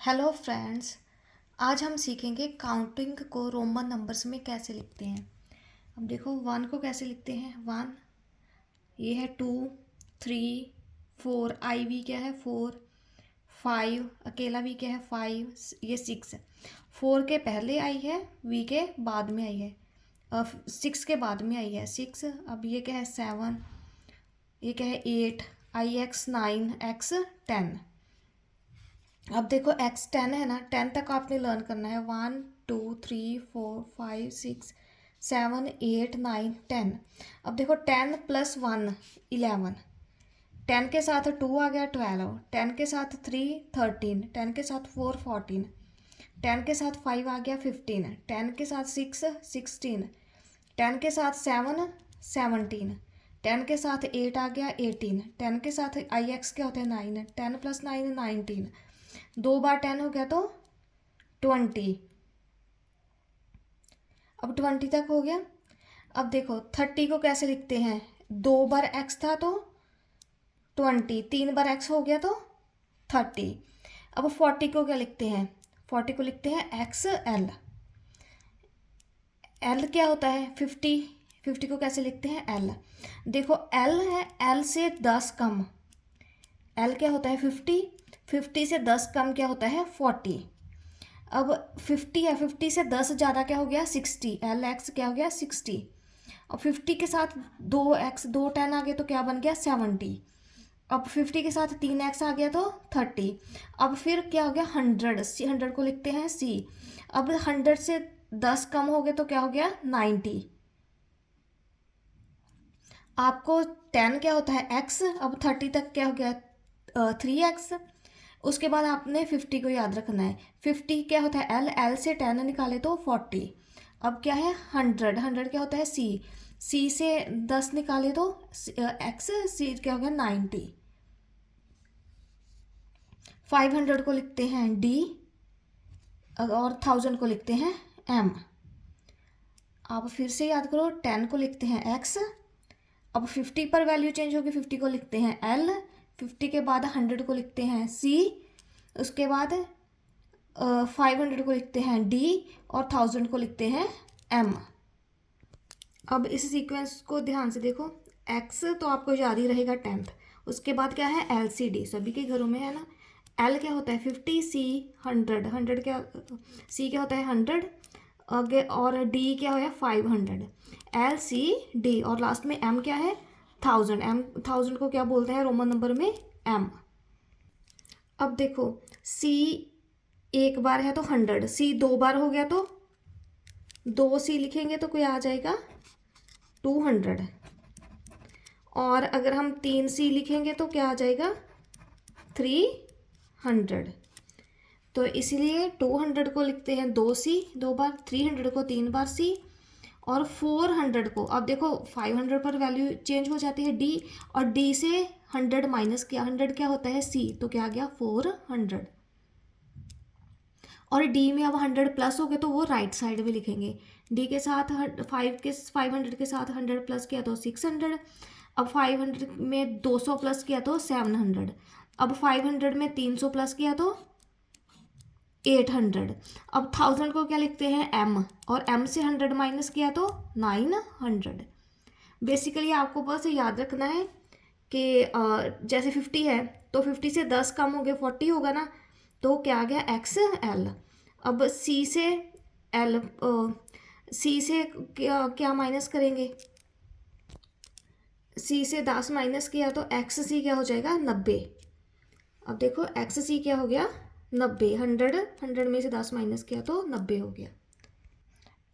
Hello friends. आज हम सीखेंगे काउंटिंग को रोमन नंबर्स में कैसे लिखते हैं। अब देखो वन को कैसे लिखते हैं। वन, ये है two, three, four, I V क्या है फोर, फाइव अकेला वी क्या है फाइव, ये सिक्स है। फोर के पहले आई है, वी के बाद में आई है, अब सिक्स के बाद में आई है सिक्स। अब ये क्या है सेवन, ये क्या है एट, आई एक्स नाइन, एक्स टेन। अब देखो एक्स टेन है ना, टेन तक आपने लर्न करना है। One two three four five six seven eight nine ten. अब देखो टेन प्लस वन 11, टेन के साथ टू आ गया 12, टेन के साथ थ्री 13, टेन के साथ फोर 14, टेन के साथ फाइव आ गया 15, टेन के साथ सिक्स 16, टेन के साथ सेवन 17, टेन के साथ एट आ गया 18, टेन के साथ आई एक्स क्या होता है नाइन, टेन प्लस नाइन 19, दो बार टेन हो गया तो 20। अब 20 तक हो गया। अब देखो 30 को कैसे लिखते हैं, दो बार एक्स था तो 20, तीन बार एक्स हो गया तो 30। अब 40 को क्या लिखते हैं, 40 को लिखते हैं एक्स एल। एल क्या होता है 50, 50 को कैसे लिखते हैं एल। देखो एल है, एल से 10 कम, एल क्या होता है 50, 50 से 10 कम क्या होता है 40। अब 50 है, 50 से 10 ज़्यादा क्या हो गया 60, एल एक्स क्या हो गया 60। अब 50 के साथ दो एक्स दो 10 आ गए तो क्या बन गया 70। अब 50 के साथ तीन एक्स आ गया तो 30। अब फिर क्या हो गया 100, 100 को लिखते हैं सी। अब 100 से 10 कम हो गए तो क्या हो गया 90। आपको 10 क्या होता है एक्स, अब 30 तक क्या हो गया 3x। उसके बाद आपने 50 को याद रखना है। 50 क्या होता है एल, एल से 10 निकाले तो 40। अब क्या है 100, 100 क्या होता है सी, सी से 10 निकाले तो एक्स, सी क्या हो गया 90। 500 को लिखते हैं डी और 1000 को लिखते हैं एम। आप फिर से याद करो, 10 को लिखते हैं एक्स, अब 50 पर वैल्यू चेंज होगी, 50 को लिखते हैं एल, 50 के बाद 100 को लिखते हैं सी, उसके बाद 500 को लिखते हैं डी और 1000 को लिखते हैं एम। अब इस सीक्वेंस को ध्यान से देखो, एक्स तो आपको याद ही रहेगा 10th, उसके बाद क्या है एल सी डी, सभी के घरों में है ना। एल क्या होता है 50, सी 100, 100 क्या, सी क्या होता है 100 आगे, और डी क्या है 500, एल सी डी, और लास्ट में एम क्या है 1000। एम 1000 को क्या बोलते हैं रोमन नंबर में एम। अब देखो सी एक बार है तो 100, सी दो बार हो गया तो दो सी लिखेंगे तो कोई आ जाएगा 200, और अगर हम तीन सी लिखेंगे तो क्या आ जाएगा 300। तो इसीलिए 200 को लिखते हैं दो सी दो बार, 300 को तीन बार सी, और 400 को अब देखो 500 पर वैल्यू चेंज हो जाती है डी, और डी से 100 माइनस किया, 100 क्या होता है सी, तो क्या आ गया 400। और डी में अब 100 प्लस हो गए तो वो राइट साइड में लिखेंगे। डी के साथ 500 के साथ 100 प्लस किया तो 600, अब 500 में 200 प्लस किया तो 700, अब 500 में 300 प्लस किया तो 800। अब 1000 को क्या लिखते हैं एम, और एम से 100 माइनस किया तो 900। बेसिकली आपको बस याद रखना है कि जैसे 50 है तो 50 से 10 कम हो गए 40 होगा ना, तो क्या आ गया एक्स एल। अब सी से एल, सी से क्या क्या माइनस करेंगे, सी से 10 माइनस किया तो एक्स सी क्या हो जाएगा 90। अब देखो एक्स सी क्या हो गया 90, 100 में से 10 माइनस किया तो 90 हो गया।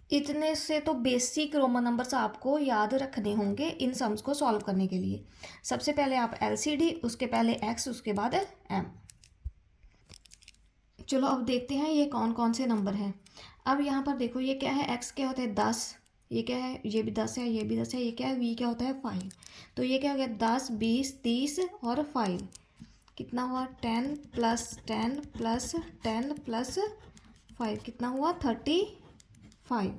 इतने से तो बेसिक रोमन नंबर्स आपको याद रखने होंगे इन सम्स को सॉल्व करने के लिए। सबसे पहले आप एलसीडी, उसके पहले एक्स, उसके बाद एम। चलो अब देखते हैं ये कौन कौन से नंबर हैं। अब यहाँ पर देखो ये क्या है, एक्स क्या होता है 10, ये क्या है ये भी 10 है, ये भी 10 है, ये क्या है वी क्या होता है 5। तो ये क्या हो गया 10 20 30 और 5, कितना हुआ 10 प्लस 10 प्लस 10 प्लस 5, कितना हुआ 35।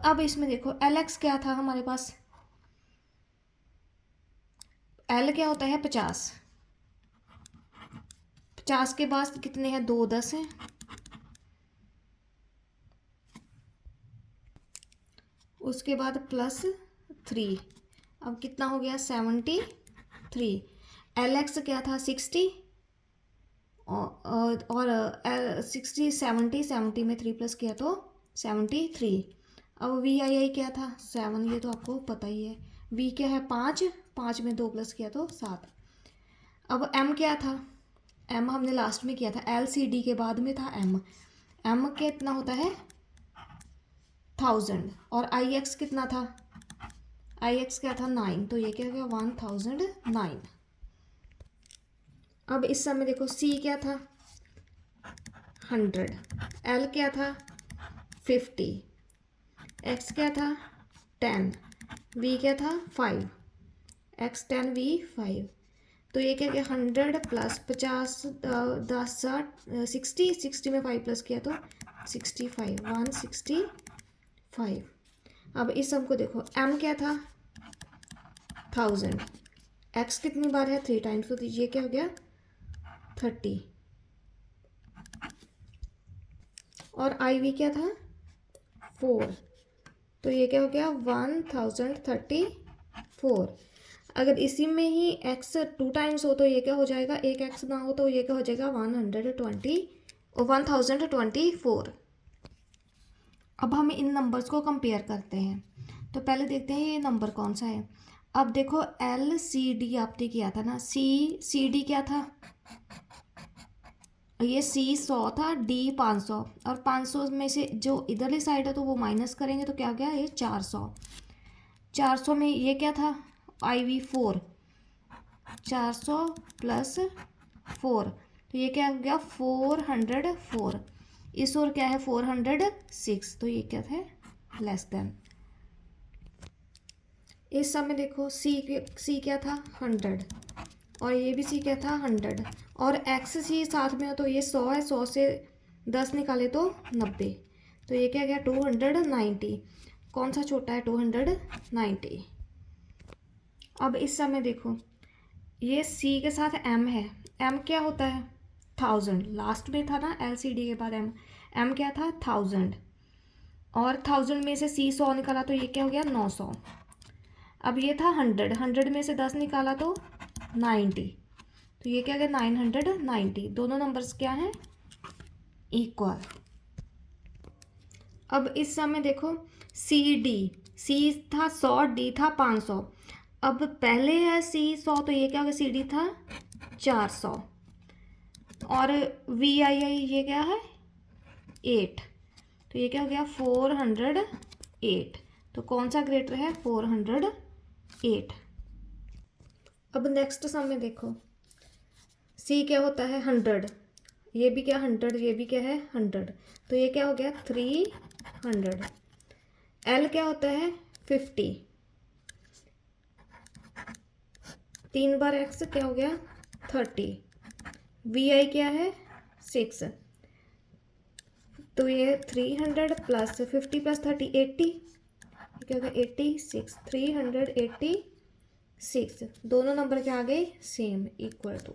अब इसमें देखो एल एक्स क्या था हमारे पास, एल क्या होता है 50, 50 के बाद कितने हैं, 2 10 हैं। उसके बाद +3, अब कितना हो गया 73। LX क्या था 60 और 60 70 में 3 प्लस किया तो 73। अब VII क्या था 7, ये तो आपको पता ही है। V क्या है 5, 5 में 2 प्लस किया तो 7। अब M क्या था, M हमने लास्ट में किया था, LCD के बाद में था M कितना होता है 1000। और IX कितना था, IX क्या था 9, तो ये क्या हो गया 1009। अब इस समय देखो C क्या था 100, L क्या था 50, X क्या था 10, V क्या था 5, X 10 V 5। तो ये क्या गया 100 प्लस 50 10 60, 60 में 5 प्लस किया तो 65, 165। अब इस सब को देखो, M क्या था 1000, X कितनी बार है 3 टाइम्स, तो ये क्या हो गया 30। और IV क्या था 4, तो ये क्या हो गया 1034। अगर इसी में ही X 2 टाइम्स हो तो ये क्या हो जाएगा, एक X ना हो तो ये क्या हो जाएगा 1024। अब हम इन नंबर्स को कंपेयर करते हैं। तो पहले देखते हैं ये नंबर कौन सा है। अब देखो LCD आपने किया था ना, CD क्या था, ये C 100 था, D 500, और 500 में से जो इधरली साइड है तो वो माइनस करेंगे तो क्या हो गया ये 400। 400 में ये क्या था IV 4, 400 प्लस 4, तो ये क्या हो गया 404। इस और क्या है 406, तो ये क्या था लेस देन। इस समय देखो C क्या था 100, और ये भी C क्या था 100, और XC साथ में हो तो ये 100 है, 100 से 10 निकाले तो 90, तो ये क्या गया 290। कौन सा छोटा है 290। अब इस समय देखो ये C के साथ M है, M क्या होता है 1000, लास्ट में था ना LCD के बाद M क्या था 1000, और 1000 में से C 100 निकाला तो ये क्या हो गया 900। अब ये था 100 में से 10 निकाला तो 90, तो ये क्या गया 990। दोनों नंबर्स क्या हैं इक्वल। अब इस समय देखो C था 100, D था 500। अब पहले है C 100, तो ये क्या हो गया CD था 400, और VII ये क्या है 8, तो ये क्या हो गया 408। तो कौन सा ग्रेटर है 408। अब नेक्स्ट सम में देखो C क्या होता है 100, ये भी क्या 100, ये भी क्या है 100, तो ये क्या हो गया 300। L क्या होता है 50, 3 बार X क्या हो गया 30। VI क्या है 6, तो ये 300 प्लस 50 प्लस 30 80, क्या होगा 86, 386। दोनों नंबर क्या आ गए सेम इक्वल टू।